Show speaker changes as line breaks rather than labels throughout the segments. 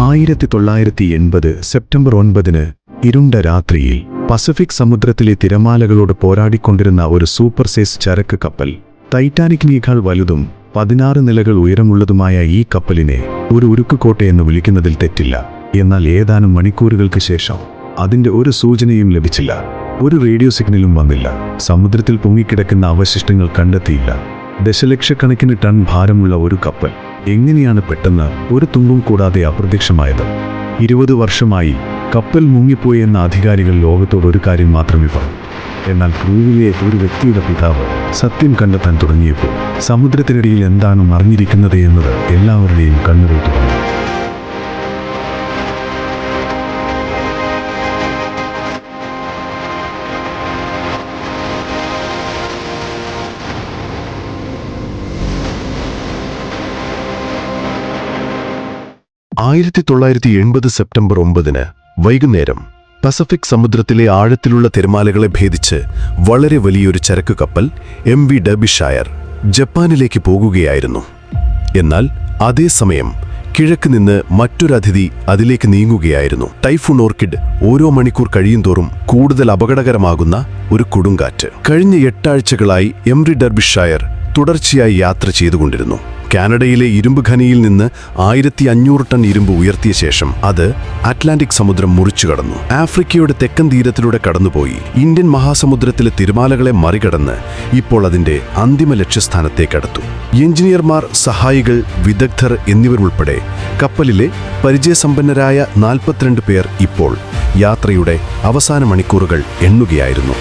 1980 September 9 ഇരുണ്ട രാത്രിയിൽ Pacific സമുദ്രത്തിലെ തിരമാലകളോട് പോരാടിക്കൊണ്ടിരുന്ന ഒരു സൂപ്പർ സൈസ് ചരക്ക് കപ്പൽ, ടൈറ്റാനിക്കിനേക്കാൾ വലുതും 16 നിലകൾ ഉയരമുള്ളതുമായ ഈ കപ്പലിനെ ഒരു ഉരുക്കുകോട്ടയെന്ന് വിളിക്കുന്നതിൽ തെറ്റില്ല. എന്നാൽ ഏതാനും മണിക്കൂറുകൾക്ക് ശേഷം അതിന്റെ ഒരു സൂചനയും ലഭിച്ചില്ല. ഒരു റേഡിയോ സിഗ്നലും വന്നില്ല. സമുദ്രത്തിൽ പൊങ്ങിക്കിടക്കുന്ന അവശിഷ്ടങ്ങൾ കണ്ടെത്തിയില്ല. ദശലക്ഷക്കണക്കിന് ടൺ ഭാരമുള്ള ഒരു കപ്പൽ എങ്ങനെയാണ് പെട്ടെന്ന് ഒരു തുമ്പും കൂടാതെ അപ്രത്യക്ഷമായത്? 20 വർഷമായി കപ്പൽ മുങ്ങിപ്പോയെന്ന അധികാരികൾ ലോകത്തോട് ഒരു കാര്യം മാത്രമേ പറയൂ. എന്നാൽ ക്രൂവിലെ ഒരു വ്യക്തിയുടെ പിതാവ് സത്യം കണ്ടെത്താൻ തുടങ്ങിയപ്പോൾ സമുദ്രത്തിനിടയിൽ എന്താണ് മറിഞ്ഞിരിക്കുന്നത് എന്നത് എല്ലാവരുടെയും കണ്ണുകൾ തുറന്നു.
സെപ്റ്റംബർ 9 വൈകുന്നേരം പസഫിക് സമുദ്രത്തിലെ ആഴത്തിലുള്ള തിരമാലകളെ ഭേദിച്ച് വളരെ വലിയൊരു ചരക്കു കപ്പൽ MV ഡെർബിഷയർ ജപ്പാനിലേക്ക് പോകുകയായിരുന്നു. എന്നാൽ അതേസമയം കിഴക്ക് നിന്ന് മറ്റൊരു അതിഥി അതിലേക്ക് നീങ്ങുകയായിരുന്നു. ടൈഫൂൺ ഓർക്കിഡ് ഓരോ മണിക്കൂർ കഴിയുന്തോറും കൂടുതൽ അപകടകരമാകുന്ന ഒരു കൊടുങ്കാറ്റ്. കഴിഞ്ഞ 8 ആഴ്ചകളായി MV ഡെർബിഷയർ തുടർച്ചയായി യാത്ര ചെയ്തുകൊണ്ടിരുന്നു. കാനഡയിലെ ഇരുമ്പ് ഖനിയിൽ നിന്ന് 1500 ടൺ ഇരുമ്പ് ഉയർത്തിയ ശേഷം അത് അറ്റ്ലാന്റിക് സമുദ്രം മുറിച്ചു കടന്നു. ആഫ്രിക്കയുടെ തെക്കൻ തീരത്തിലൂടെ കടന്നുപോയി ഇന്ത്യൻ മഹാസമുദ്രത്തിലെ തിരമാലകളെ മറികടന്ന് ഇപ്പോൾ അതിന്റെ അന്തിമ ലക്ഷ്യസ്ഥാനത്തേക്കടുത്തു. എഞ്ചിനീയർമാർ, സഹായികൾ, വിദഗ്ധർ എന്നിവരുൾപ്പെടെ കപ്പലിലെ പരിചയസമ്പന്നരായ 42 പേർ ഇപ്പോൾ യാത്രയുടെ അവസാന മണിക്കൂറുകൾ എണ്ണുകയായിരുന്നു.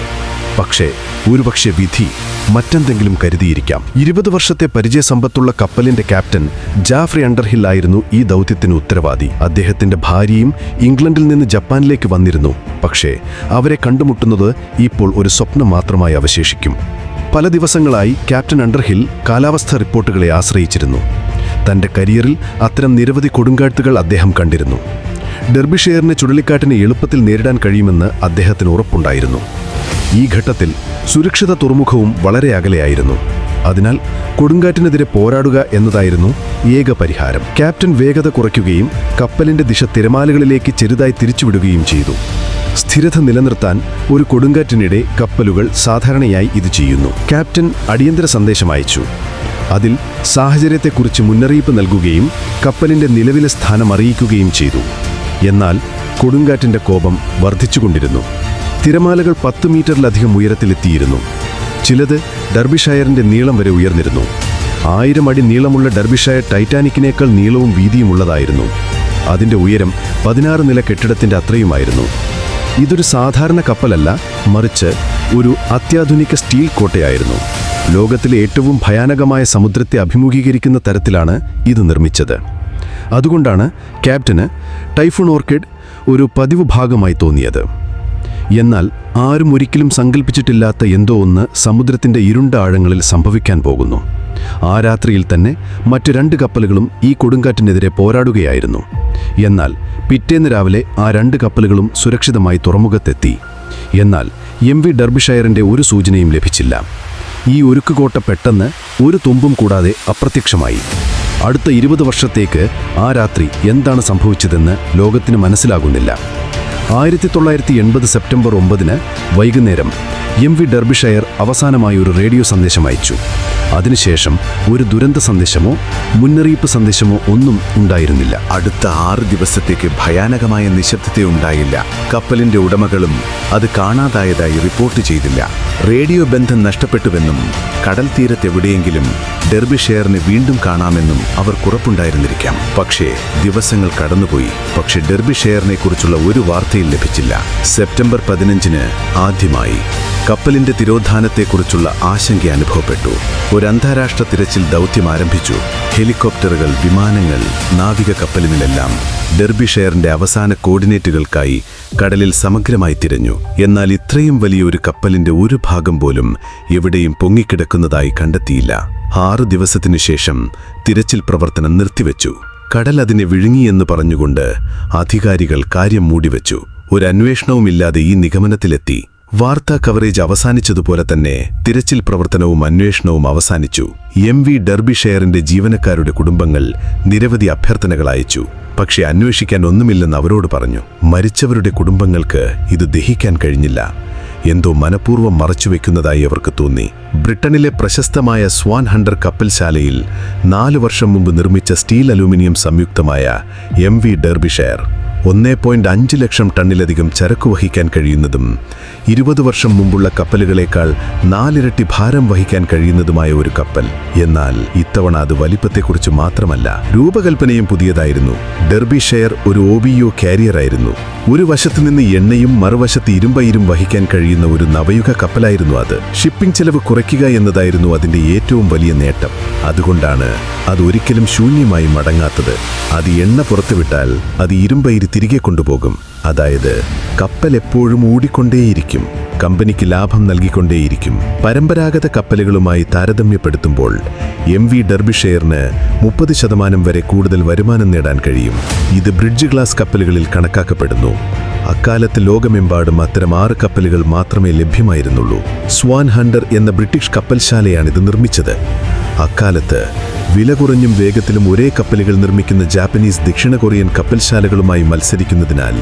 പക്ഷേ ഒരുപക്ഷെ വിധി മറ്റെന്തെങ്കിലും കരുതിയിരിക്കാം. 20 വർഷത്തെ പരിചയസമ്പത്തുള്ള കപ്പലിന്റെ ക്യാപ്റ്റൻ ജാഫ്രി അണ്ടർഹിൽ ആയിരുന്നു ഈ ദൗത്യത്തിന് ഉത്തരവാദി. അദ്ദേഹത്തിന്റെ ഭാര്യയും ഇംഗ്ലണ്ടിൽ നിന്ന് ജപ്പാനിലേക്ക് വന്നിരുന്നു. പക്ഷേ അവരെ കണ്ടുമുട്ടുന്നത് ഇപ്പോൾ ഒരു സ്വപ്നം മാത്രമായി അവശേഷിക്കും. പല ദിവസങ്ങളായി ക്യാപ്റ്റൻ അണ്ടർഹിൽ കാലാവസ്ഥാ റിപ്പോർട്ടുകളെ ആശ്രയിച്ചിരുന്നു. തന്റെ കരിയറിൽ അത്തരം നിരവധി കൊടുങ്കാറ്റുകൾ അദ്ദേഹം കണ്ടിരുന്നു. ഡെർബിഷെയറിനെ ചുഴലിക്കാറ്റിനെ എളുപ്പത്തിൽ നേരിടാൻ കഴിയുമെന്ന് അദ്ദേഹത്തിന് ഉറപ്പുണ്ടായിരുന്നു. ഈ ഘട്ടത്തിൽ സുരക്ഷിത തുറമുഖവും വളരെ അകലെയായിരുന്നു. അതിനാൽ കൊടുങ്കാറ്റിനെതിരെ പോരാടുക എന്നതായിരുന്നു ഏക പരിഹാരം. ക്യാപ്റ്റൻ വേഗത കുറയ്ക്കുകയും കപ്പലിന്റെ ദിശ തിരമാലകളിലേക്ക് ചെറുതായി തിരിച്ചുവിടുകയും ചെയ്തു. സ്ഥിരത നിലനിർത്താൻ ഒരു കൊടുങ്കാറ്റിനിടെ കപ്പലുകൾ സാധാരണയായി ഇത് ചെയ്യുന്നു. ക്യാപ്റ്റൻ അടിയന്തര സന്ദേശം അയച്ചു. അതിൽ സാഹചര്യത്തെക്കുറിച്ച് മുന്നറിയിപ്പ് നൽകുകയും കപ്പലിന്റെ നിലവിലെ സ്ഥാനം അറിയിക്കുകയും ചെയ്തു. എന്നാൽ കൊടുങ്കാറ്റിന്റെ കോപം വർദ്ധിച്ചുകൊണ്ടിരുന്നു. തിരമാലകൾ 10 മീറ്ററിലധികം ഉയരത്തിലെത്തിയിരുന്നു. ചിലത് ഡെർബിഷയറിന്റെ നീളം വരെ ഉയർന്നിരുന്നു. 1000 അടി നീളമുള്ള ഡെർബിഷയർ ടൈറ്റാനിക്കിനേക്കാൾ നീളവും വീതിയുമുള്ളതായിരുന്നു. അതിന്റെ ഉയരം 16 നില കെട്ടിടത്തിന്റെ അത്രയുമായിരുന്നു. ഇതൊരു സാധാരണ കപ്പലല്ല, മറിച്ച് ഒരു അത്യാധുനിക സ്റ്റീൽ കോട്ടയായിരുന്നു. ലോകത്തിലെ ഏറ്റവും ഭയാനകമായ സമുദ്രത്തെ അഭിമുഖീകരിക്കുന്ന തരത്തിലാണ് ഇത് നിർമ്മിച്ചത്. അതുകൊണ്ടാണ് ക്യാപ്റ്റന് ടൈഫൂൺ ഓർക്കിഡ് ഒരു പതിവ് ഭാഗമായി തോന്നിയത്. എന്നാൽ ആരും ഒരിക്കലും സങ്കല്പിച്ചിട്ടില്ലാത്ത എന്തോ ഒന്ന് സമുദ്രത്തിന്റെ ഇരുണ്ട ആഴങ്ങളിൽ സംഭവിക്കാൻ പോകുന്നു. ആ രാത്രിയിൽ തന്നെ മറ്റ് 2 കപ്പലുകളും ഈ കൊടുങ്കാറ്റിനെതിരെ പോരാടുകയായിരുന്നു. എന്നാൽ പിറ്റേന്ന് രാവിലെ ആ 2 കപ്പലുകളും സുരക്ഷിതമായി തുറമുഖത്തെത്തി. എന്നാൽ MV ഡെർബിഷയറിന്റെ ഒരു സൂചനയും ലഭിച്ചില്ല. ഈ ഉരുക്കുകോട്ട പെട്ടെന്ന് ഒരു തുമ്പും കൂടാതെ അപ്രത്യക്ഷമായി. അടുത്ത 20 വർഷത്തേക്ക് ആ രാത്രി എന്താണ് സംഭവിച്ചതെന്ന് ലോകത്തിന് മനസ്സിലാകുന്നില്ല. 1980 സെപ്റ്റംബർ 9 വൈകുന്നേരം MV ഡെർബിഷയർ അവസാനമായി ഒരു റേഡിയോ സന്ദേശം അയച്ചു. അതിനുശേഷം ഒരു ദുരന്ത സന്ദേശമോ മുന്നറിയിപ്പ് സന്ദേശമോ ഒന്നും ഉണ്ടായിരുന്നില്ല.
അടുത്ത 6 ദിവസത്തേക്ക് ഭയാനകമായ നിശബ്ദത ഉണ്ടായില്ല. കപ്പലിന്റെ ഉടമകളും അത് കാണാതായതായി റിപ്പോർട്ട് ചെയ്തില്ല. റേഡിയോ ബന്ധം നഷ്ടപ്പെട്ടുവെന്നും കടൽ തീരത്തെവിടെയെങ്കിലും ഡെർബിഷെയറിനെ വീണ്ടും കാണാമെന്നും അവർക്കുറപ്പുണ്ടായിരുന്നിരിക്കാം. പക്ഷേ ദിവസങ്ങൾ കടന്നുപോയി. പക്ഷേ ഡെർബിഷെയറിനെ കുറിച്ചുള്ള ഒരു വാർത്തയും ലഭിച്ചില്ല. സെപ്റ്റംബർ 15 ആദ്യമായി കപ്പലിന്റെ തിരോധാനത്തെക്കുറിച്ചുള്ള ആശങ്ക അനുഭവപ്പെട്ടു. ഒരു അന്താരാഷ്ട്ര തിരച്ചിൽ ദൗത്യം ആരംഭിച്ചു. ഹെലികോപ്റ്ററുകൾ, വിമാനങ്ങൾ, നാവിക കപ്പലിനെല്ലാം ഡെർബിഷെയറിന്റെ അവസാന കോർഡിനേറ്റുകൾക്കായി കടലിൽ സമഗ്രമായി തിരഞ്ഞു. എന്നാൽ ഇത്രയും വലിയൊരു കപ്പലിന്റെ ഒരു ഭാഗം പോലും എവിടെയും പൊങ്ങിക്കിടക്കുന്നതായി കണ്ടെത്തിയില്ല. 6 ദിവസത്തിനു ശേഷം തിരച്ചിൽ പ്രവർത്തനം നിർത്തിവെച്ചു. കടൽ അതിനെ വിഴുങ്ങിയെന്ന് പറഞ്ഞുകൊണ്ട് അധികാരികൾ കാര്യം മൂടിവെച്ചു. ഒരു അന്വേഷണവുമില്ലാതെ ഈ നിഗമനത്തിലെത്തി. വാർത്താ കവറേജ് അവസാനിച്ചതുപോലെ തന്നെ തിരച്ചിൽ പ്രവർത്തനവും അന്വേഷണവും അവസാനിച്ചു. MV ഡെർബിഷെയറിന്റെ ജീവനക്കാരുടെ കുടുംബങ്ങൾ നിരവധി അഭ്യർത്ഥനകൾ അയച്ചു. പക്ഷേ അന്വേഷിക്കാൻ ഒന്നുമില്ലെന്ന് അവരോട് പറഞ്ഞു. മരിച്ചവരുടെ കുടുംബങ്ങൾക്ക് ഇത് ദഹിക്കാൻ കഴിഞ്ഞില്ല. എന്തോ മനഃപൂർവ്വം മറച്ചുവെക്കുന്നതായി അവർക്ക് തോന്നി. ബ്രിട്ടനിലെ പ്രശസ്തമായ സ്വാൻ ഹണ്ടർ കപ്പൽശാലയിൽ 4 വർഷം മുമ്പ് നിർമ്മിച്ച സ്റ്റീൽ അലൂമിനിയം സംയുക്തമായ MV ഡെർബിഷെയർ 1.5 ലക്ഷം ടണ്ണിലധികം ചരക്കു വഹിക്കാൻ കഴിയുന്നതും 20 വർഷം മുമ്പുള്ള കപ്പലുകളേക്കാൾ 4 ഇരട്ടി ഭാരം വഹിക്കാൻ കഴിയുന്നതുമായ ഒരു കപ്പൽ. എന്നാൽ ഇത്തവണ അത് വലിപ്പത്തെക്കുറിച്ച് മാത്രമല്ല, രൂപകൽപ്പനയും പുതിയതായിരുന്നു. ഡെർബിഷെയർ ഒരു OBO കാരിയറായിരുന്നു. ഒരു വശത്ത് നിന്ന് എണ്ണയും മറുവശത്ത് ഇരുമ്പയിരും വഹിക്കാൻ കഴിയുന്ന ഒരു നവയുഗ കപ്പലായിരുന്നു അത്. ഷിപ്പിംഗ് ചെലവ് കുറയ്ക്കുക എന്നതായിരുന്നു അതിന്റെ ഏറ്റവും വലിയ നേട്ടം. അതുകൊണ്ടാണ് അത് ഒരിക്കലും ശൂന്യമായി മടങ്ങാത്തത്. അത് എണ്ണ പുറത്തുവിട്ടാൽ അത് ഇരുമ്പയിര് തിരികെ കൊണ്ടുപോകും. അതായത് കപ്പൽ എപ്പോഴും ഓടിക്കൊണ്ടേയിരിക്കും, കമ്പനിക്ക് ലാഭം നൽകിക്കൊണ്ടേയിരിക്കും. പരമ്പരാഗത കപ്പലുകളുമായി താരതമ്യപ്പെടുത്തുമ്പോൾ MV ഡെർബിഷെയറിന് 30% വരെ കൂടുതൽ വരുമാനം നേടാൻ കഴിയും. ഇത് ബ്രിഡ്ജ് ഗ്ലാസ് കപ്പലുകളിൽ കണക്കാക്കപ്പെടുന്നു. അക്കാലത്ത് ലോകമെമ്പാടും അത്തരം 6 കപ്പലുകൾ മാത്രമേ ലഭ്യമായിരുന്നുള്ളൂ. സ്വാൻ ഹണ്ടർ എന്ന ബ്രിട്ടീഷ് കപ്പൽശാലയാണിത് നിർമ്മിച്ചത്. അക്കാലത്ത് വില കുറഞ്ഞും വേഗത്തിലും ഒരേ കപ്പലുകൾ നിർമ്മിക്കുന്ന ജാപ്പനീസ് ദക്ഷിണ കൊറിയൻ കപ്പൽശാലകളുമായി മത്സരിക്കുന്നതിനാൽ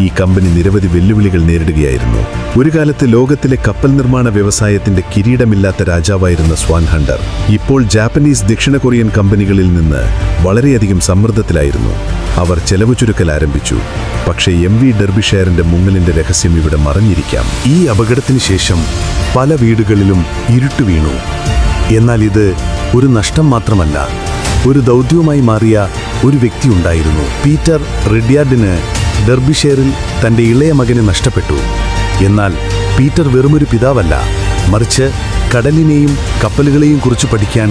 ഈ കമ്പനി നിരവധി വെല്ലുവിളികൾ നേരിടുകയായിരുന്നു. ഒരു കാലത്ത് ലോകത്തിലെ കപ്പൽ നിർമ്മാണ വ്യവസായത്തിന്റെ കിരീടമില്ലാത്ത രാജാവായിരുന്ന സ്വാൻ ഹണ്ടർ ഇപ്പോൾ ജാപ്പനീസ് ദക്ഷിണ കൊറിയൻ കമ്പനികളിൽ നിന്ന് വളരെയധികം സമ്മർദ്ദത്തിലായിരുന്നു. അവർ ചെലവ് ചുരുക്കൽ ആരംഭിച്ചു. പക്ഷേ MV ഡെർബിഷെയറിന്റെ മുങ്ങലിന്റെ രഹസ്യം ഇവിടെ മറഞ്ഞിരിക്കാം.
ഈ അപകടത്തിന് ശേഷം പല വീടുകളിലും ഇരുട്ട് വീണു. എന്നാൽ ഇത് ഒരു നഷ്ടം മാത്രമല്ല, ഒരു ദൗത്യവുമായി മാറിയ ഒരു വ്യക്തിയുണ്ടായിരുന്നു. പീറ്റർ റിഡ്യാർഡിന് ഡെർബിഷെയറിൽ തന്റെ ഇളയ മകനെ നഷ്ടപ്പെട്ടു. എന്നാൽ പീറ്റർ വെറുമൊരു പിതാവല്ല, മറിച്ച് കടലിനെയും കപ്പലുകളെയും കുറിച്ച് പഠിക്കാൻ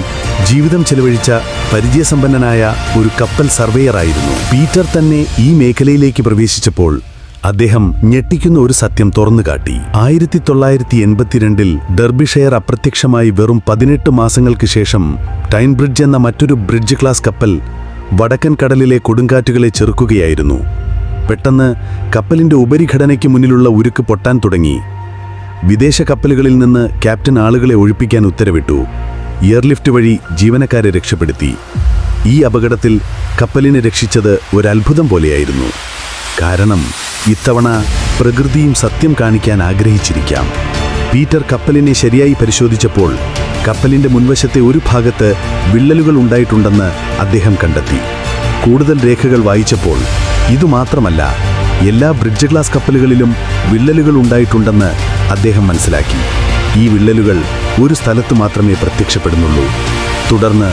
ജീവിതം ചെലവഴിച്ച പരിചയസമ്പന്നനായ ഒരു കപ്പൽ സർവേയറായിരുന്നു. പീറ്റർ തന്നെ ഈ മേഖലയിലേക്ക് പ്രവേശിച്ചപ്പോൾ അദ്ദേഹം ഞെട്ടിക്കുന്ന ഒരു സത്യം തുറന്നുകാട്ടി. 1982 ഡെർബിഷെയർ അപ്രത്യക്ഷമായി വെറും 18 മാസങ്ങൾക്ക് ശേഷം ടൈൻ ബ്രിഡ്ജ് എന്ന മറ്റൊരു ബ്രിഡ്ജ് ക്ലാസ് കപ്പൽ വടക്കൻ കടലിലെ കൊടുങ്കാറ്റുകളെ ചെറുക്കുകയായിരുന്നു. പെട്ടെന്ന് കപ്പലിന്റെ ഉപരിഘടനയ്ക്ക് മുന്നിലുള്ള ഉരുക്ക് പൊട്ടാൻ തുടങ്ങി. വിദേശ കപ്പലുകളിൽ നിന്ന് ക്യാപ്റ്റൻ ആളുകളെ ഒഴിപ്പിക്കാൻ ഉത്തരവിട്ടു. എയർലിഫ്റ്റ് വഴി ജീവനക്കാരെ രക്ഷപ്പെടുത്തി. ഈ അപകടത്തിൽ കപ്പലിനെ രക്ഷിച്ചത് ഒരു അത്ഭുതം പോലെയായിരുന്നു. കാരണം ഇത്തവണ പ്രകൃതിയും സത്യം കാണിക്കാൻ ആഗ്രഹിച്ചിരിക്കാം. പീറ്റർ കപ്പലിനെ ശരിയായി പരിശോധിച്ചപ്പോൾ കപ്പലിന്റെ മുൻവശത്തെ ഒരു ഭാഗത്ത് വിള്ളലുകൾ ഉണ്ടായിട്ടുണ്ടെന്ന് അദ്ദേഹം കണ്ടെത്തി. കൂടുതൽ രേഖകൾ വായിച്ചപ്പോൾ ഇതുമാത്രമല്ല, എല്ലാ ബ്രിഡ്ജ് ഗ്ലാസ് കപ്പലുകളിലും വിള്ളലുകൾ ഉണ്ടായിട്ടുണ്ടെന്ന് അദ്ദേഹം മനസ്സിലാക്കി. ഈ വിള്ളലുകൾ ഒരു സ്ഥലത്ത് മാത്രമേ പ്രത്യക്ഷപ്പെടുന്നുള്ളൂ. തുടർന്ന്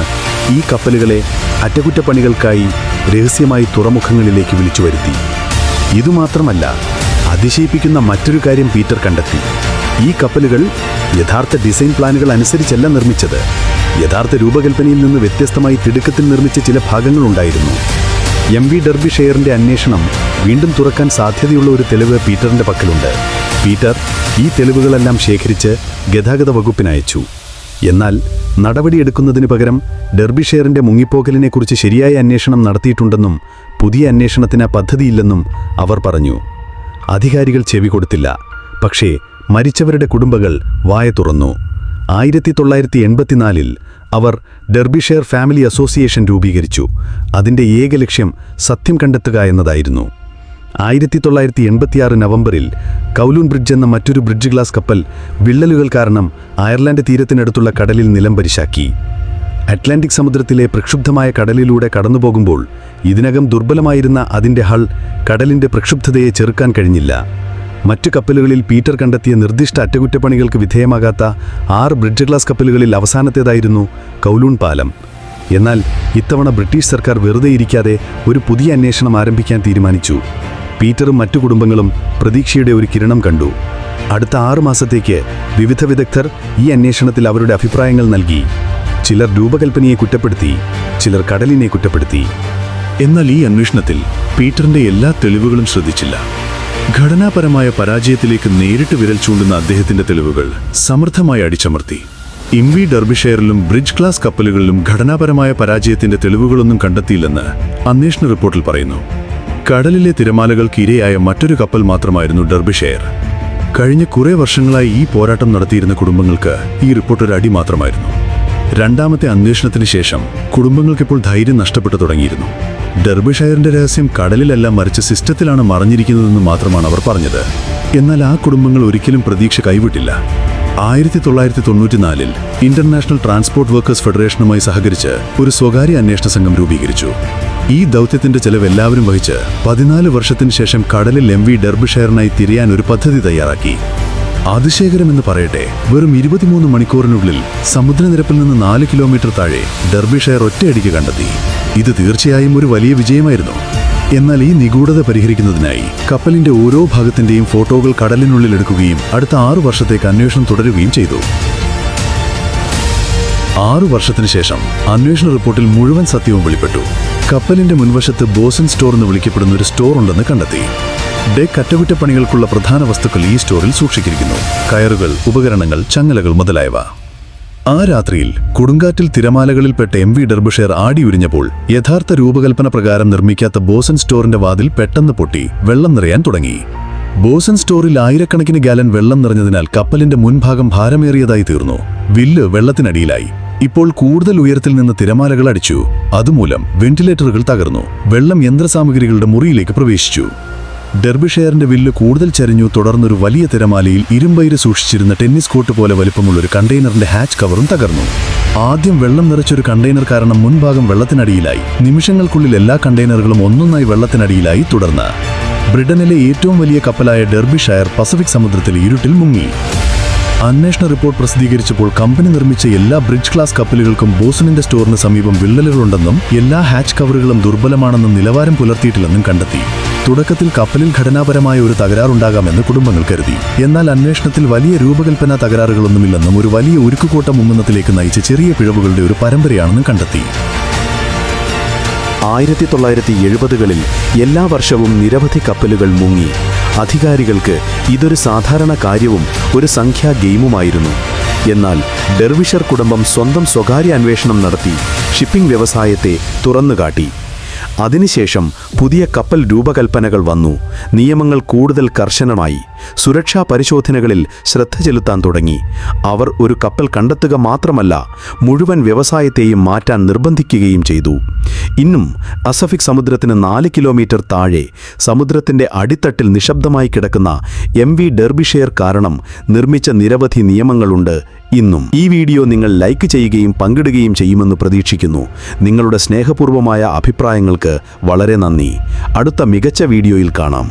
ഈ കപ്പലുകളെ അറ്റകുറ്റപ്പണികൾക്കായി രഹസ്യമായി തുറമുഖങ്ങളിലേക്ക് വിളിച്ചു വരുത്തി. ഇതുമാത്രമല്ല, അതിശയിപ്പിക്കുന്ന മറ്റൊരു കാര്യം പീറ്റർ കണ്ടെത്തി. ഈ കപ്പലുകൾ യഥാർത്ഥ ഡിസൈൻ പ്ലാനുകൾ അനുസരിച്ചല്ല നിർമ്മിച്ചത്. യഥാർത്ഥ രൂപകൽപ്പനയിൽ നിന്ന് വ്യത്യസ്തമായി തിടുക്കത്തിൽ നിർമ്മിച്ച ചില ഭാഗങ്ങളുണ്ടായിരുന്നു. MV ഡെർബിഷെയറിന്റെ അന്വേഷണം വീണ്ടും തുറക്കാൻ സാധ്യതയുള്ള ഒരു തെളിവ് പീറ്ററിന്റെ പക്കലുണ്ട്. പീറ്റർ ഈ തെളിവുകളെല്ലാം ശേഖരിച്ച് ഗതാഗത വകുപ്പിനയച്ചു. എന്നാൽ നടപടിയെടുക്കുന്നതിന് പകരം ഡെർബിഷെയറിന്റെ മുങ്ങിപ്പോകലിനെക്കുറിച്ച് ശരിയായ അന്വേഷണം നടത്തിയിട്ടുണ്ടെന്നും പുതിയ അന്വേഷണത്തിന് പദ്ധതിയില്ലെന്നും അവർ പറഞ്ഞു. അധികാരികൾ ചെവി കൊടുത്തില്ല. പക്ഷേ മരിച്ചവരുടെ കുടുംബങ്ങൾ വായ തുറന്നു. 1984 അവർ ഡെർബിഷെയർ ഫാമിലി അസോസിയേഷൻ രൂപീകരിച്ചു. അതിന്റെ ഏക ലക്ഷ്യം സത്യം കണ്ടെത്തുക എന്നതായിരുന്നു. 1986 നവംബറിൽ കൗലൂൺ ബ്രിഡ്ജ് എന്ന മറ്റൊരു ബ്രിഡ്ജ് ഗ്ലാസ് കപ്പൽ വിള്ളലുകൾ കാരണം അയർലൻഡ് തീരത്തിനടുത്തുള്ള കടലിൽ നിലംപരിശാക്കി. അറ്റ്ലാന്റിക് സമുദ്രത്തിലെ പ്രക്ഷുബ്ധമായ കടലിലൂടെ കടന്നുപോകുമ്പോൾ ഇതിനകം ദുർബലമായിരുന്ന അതിന്റെ ഹൾ കടലിന്റെ പ്രക്ഷുബ്ധതയെ ചെറുക്കാൻ കഴിഞ്ഞില്ല. മറ്റു കപ്പലുകളിൽ പീറ്റർ കണ്ടെത്തിയ നിർദ്ദിഷ്ട അറ്റകുറ്റപ്പണികൾക്ക് വിധേയമാകാത്ത 6 ബ്രിഡ്ജ് ഗ്ലാസ് കപ്പലുകളിൽ അവസാനത്തേതായിരുന്നു കൗലൂൺ പാലം. എന്നാൽ ഇത്തവണ ബ്രിട്ടീഷ് സർക്കാർ വെറുതെ ഇരിക്കാതെ ഒരു പുതിയ അന്വേഷണം ആരംഭിക്കാൻ തീരുമാനിച്ചു. പീറ്ററും മറ്റു കുടുംബങ്ങളും പ്രതീക്ഷയുടെ ഒരു കിരണം കണ്ടു. അടുത്ത 6 മാസത്തേക്ക് വിവിധ വിദഗ്ധർ ഈ അന്വേഷണത്തിൽ അവരുടെ അഭിപ്രായങ്ങൾ നൽകി. ചിലർ രൂപകൽപ്പനയെ കുറ്റപ്പെടുത്തി, ചിലർ കടലിനെ കുറ്റപ്പെടുത്തി.
എന്നാൽ ഈ അന്വേഷണത്തിൽ പീറ്ററിന്റെ എല്ലാ തെളിവുകളും ശ്രദ്ധിച്ചില്ല. ഘടനാപരമായ പരാജയത്തിലേക്ക് നേരിട്ട് വിരൽ ചൂണ്ടുന്ന അദ്ദേഹത്തിന്റെ തെളിവുകൾ സമർത്ഥമായി അടിച്ചമർത്തി. MV ഡെർബിഷെയറിലും ബ്രിഡ്ജ് ക്ലാസ് കപ്പലുകളിലും ഘടനാപരമായ പരാജയത്തിന്റെ തെളിവുകളൊന്നും കണ്ടെത്തിയില്ലെന്ന് അന്വേഷണ റിപ്പോർട്ടിൽ പറയുന്നു. കടലിലെ തിരമാലകൾക്ക് ഇരയായ മറ്റൊരു കപ്പൽ മാത്രമായിരുന്നു ഡെർബിഷെയർ.
കഴിഞ്ഞ കുറേ വർഷങ്ങളായി ഈ പോരാട്ടം നടത്തിയിരുന്ന കുടുംബങ്ങൾക്ക് ഈ റിപ്പോർട്ട് ഒരു അടി മാത്രമായിരുന്നു. രണ്ടാമത്തെ അന്വേഷണത്തിന് ശേഷം കുടുംബങ്ങൾക്കിപ്പോൾ ധൈര്യം നഷ്ടപ്പെട്ടു തുടങ്ങിയിരുന്നു. ഡെർബിഷയറിന്റെ രഹസ്യം കടലിലല്ല മറിച്ച് സിസ്റ്റത്തിലാണ് മറഞ്ഞിരിക്കുന്നതെന്ന് മാത്രമാണ് അവർ പറഞ്ഞത്. എന്നാൽ ആ കുടുംബങ്ങൾ ഒരിക്കലും പ്രതീക്ഷ കൈവിട്ടില്ല. 1994-ൽ ഇന്റർനാഷണൽ ട്രാൻസ്പോർട്ട് വർക്കേഴ്സ് ഫെഡറേഷനുമായി സഹകരിച്ച് ഒരു സ്വകാര്യ അന്വേഷണ സംഘം രൂപീകരിച്ചു. ഈ ദൗത്യത്തിന്റെ ചെലവ് എല്ലാവരും വഹിച്ച് 14 വർഷത്തിന് ശേഷം കടലിൽ MV ഡെർബിഷയറിനായി തിരയാൻ ഒരു പദ്ധതി തയ്യാറാക്കി. അതിശയകരമെന്ന് പറയട്ടെ, വെറും 23 മണിക്കൂറിനുള്ളിൽ സമുദ്രനിരപ്പിൽ നിന്ന് 4 കിലോമീറ്റർ താഴെ ഡെർബിഷയർ ഒറ്റയടിക്ക് കണ്ടെത്തി. ഇത് തീർച്ചയായും ഒരു വലിയ വിജയമായിരുന്നു. എന്നാൽ ഈ നിഗൂഢത പരിഹരിക്കുന്നതിനായി കപ്പലിന്റെ ഓരോ ഭാഗത്തിന്റെയും ഫോട്ടോകൾ കടലിനുള്ളിൽ എടുക്കുകയും അടുത്ത 6 വർഷത്തേക്ക് അന്വേഷണം തുടരുകയും ചെയ്തു. 6 വർഷത്തിന് ശേഷം അന്വേഷണ റിപ്പോർട്ടിൽ മുഴുവൻ സത്യവും വെളിപ്പെട്ടു. കപ്പലിന്റെ മുൻവശത്ത് ബോസൻ സ്റ്റോർ എന്ന് വിളിക്കപ്പെടുന്ന ഒരു സ്റ്റോർ ഉണ്ടെന്ന് കണ്ടെത്തി. ഡെക്ക് അറ്റകുറ്റപ്പണികൾക്കുള്ള പ്രധാന വസ്തുക്കൾ ഈ സ്റ്റോറിൽ സൂക്ഷിച്ചിരിക്കുന്നു: കയറുകൾ, ഉപകരണങ്ങൾ, ചങ്ങലകൾ മുതലായവ. ആ രാത്രിയിൽ കൊടുങ്കാറ്റിൽ തിരമാലകളിൽപ്പെട്ട MV ഡെർബിഷയർ ആടിയുരിഞ്ഞപ്പോൾ യഥാർത്ഥ രൂപകൽപ്പന പ്രകാരം നിർമ്മിക്കാത്ത ബോസൻ സ്റ്റോറിന്റെ വാതിൽ പെട്ടെന്ന് പൊട്ടി വെള്ളം നിറയാൻ തുടങ്ങി. ബോസൻ സ്റ്റോറിൽ ആയിരക്കണക്കിന് ഗാലൻ വെള്ളം നിറഞ്ഞതിനാൽ കപ്പലിന്റെ മുൻഭാഗം ഭാരമേറിയതായി തീർന്നു. വില്ല് വെള്ളത്തിനടിയിലായി. ഇപ്പോൾ കൂടുതൽ ഉയരത്തിൽ നിന്ന് തിരമാലകൾ അടിച്ചു. അതുമൂലം വെന്റിലേറ്ററുകൾ തകർന്നു. വെള്ളം യന്ത്രസാമഗ്രികളുടെ മുറിയിലേക്ക് പ്രവേശിച്ചു. ഡെർബിഷയറിന്റെ വില്ല് കൂടുതൽ ചരിഞ്ഞു. തുടർന്നൊരു വലിയ തിരമാലയിൽ ഇരുമ്പയിര് സൂക്ഷിച്ചിരുന്ന ടെന്നീസ് കോർട്ട് പോലെ വലിപ്പമുള്ള ഒരു കണ്ടെയ്നറിന്റെ ഹാച്ച് കവറും തകർന്നു. ആദ്യം വെള്ളം നിറച്ചൊരു കണ്ടെയ്നർ കാരണം മുൻഭാഗം വെള്ളത്തിനടിയിലായി. നിമിഷങ്ങൾക്കുള്ളിൽ എല്ലാ കണ്ടെയ്നറുകളും ഒന്നൊന്നായി വെള്ളത്തിനടിയിലായി. തുടർന്ന് ബ്രിട്ടനിലെ ഏറ്റവും വലിയ കപ്പലായ ഡെർബിഷയർ പസഫിക് സമുദ്രത്തിൽ ഇരുട്ടിൽ മുങ്ങി. അന്വേഷണ റിപ്പോർട്ട് പ്രസിദ്ധീകരിച്ചപ്പോൾ കമ്പനി നിർമ്മിച്ച എല്ലാ ബ്രിഡ്ജ് ക്ലാസ് കപ്പലുകൾക്കും ബോസണിന്റെ സ്റ്റോറിന് സമീപം വിള്ളലുകളുണ്ടെന്നും എല്ലാ ഹാച്ച് കവറുകളും ദുർബലമാണെന്നും നിലവാരം പുലർത്തിയിട്ടില്ലെന്നും കണ്ടെത്തി. തുടക്കത്തിൽ കപ്പലിൽ ഘടനാപരമായ ഒരു തകരാറുണ്ടാകാമെന്ന് കുടുംബങ്ങൾ കരുതി. എന്നാൽ അന്വേഷണത്തിൽ വലിയ രൂപകൽപ്പന തകരാറുകളൊന്നുമില്ലെന്നും ഒരു വലിയ ഉരുക്കുകോട്ട മുങ്ങുന്നതിലേക്ക് നയിച്ച ചെറിയ പിഴവുകളുടെ ഒരു പരമ്പരയാണെന്നും കണ്ടെത്തി.
1970-കളിൽ എല്ലാ വർഷവും നിരവധി കപ്പലുകൾ മുങ്ങി. അധികാരികൾക്ക് ഇതൊരു സാധാരണ കാര്യവും ഒരു സംഖ്യാ ഗെയിമുമായിരുന്നു. എന്നാൽ ഡെർബിഷയർ കുടുംബം സ്വന്തം സ്വകാര്യ അന്വേഷണം നടത്തി ഷിപ്പിംഗ് വ്യവസായത്തെ തുറന്നുകാട്ടി. അതിനുശേഷം പുതിയ കപ്പൽ രൂപകൽപ്പനകൾ വന്നു. നിയമങ്ങൾ കൂടുതൽ കർശനമായി. സുരക്ഷാ പരിശോധനകളിൽ ശ്രദ്ധ ചെലുത്താൻ തുടങ്ങി. അവർ ഒരു കപ്പൽ കണ്ടെത്തുക മാത്രമല്ല, മുഴുവൻ വ്യവസായത്തെയും മാറ്റാൻ നിർബന്ധിക്കുകയും ചെയ്തു. ഇന്നും പസഫിക് സമുദ്രത്തിന് 4 കിലോമീറ്റർ താഴെ സമുദ്രത്തിന്റെ അടിത്തട്ടിൽ നിശബ്ദമായി കിടക്കുന്ന MV ഡെർബിഷയർ കാരണം നിർമ്മിച്ച നിരവധി നിയമങ്ങളുണ്ട് ഇന്നും. ഈ വീഡിയോ നിങ്ങൾ ലൈക്ക് ചെയ്യുകയും പങ്കിടുകയും ചെയ്യുമെന്ന് പ്രതീക്ഷിക്കുന്നു. നിങ്ങളുടെ സ്നേഹപൂർവമായ അഭിപ്രായങ്ങൾക്ക് വളരെ നന്ദി. അടുത്ത മികച്ച വീഡിയോയിൽ കാണാം.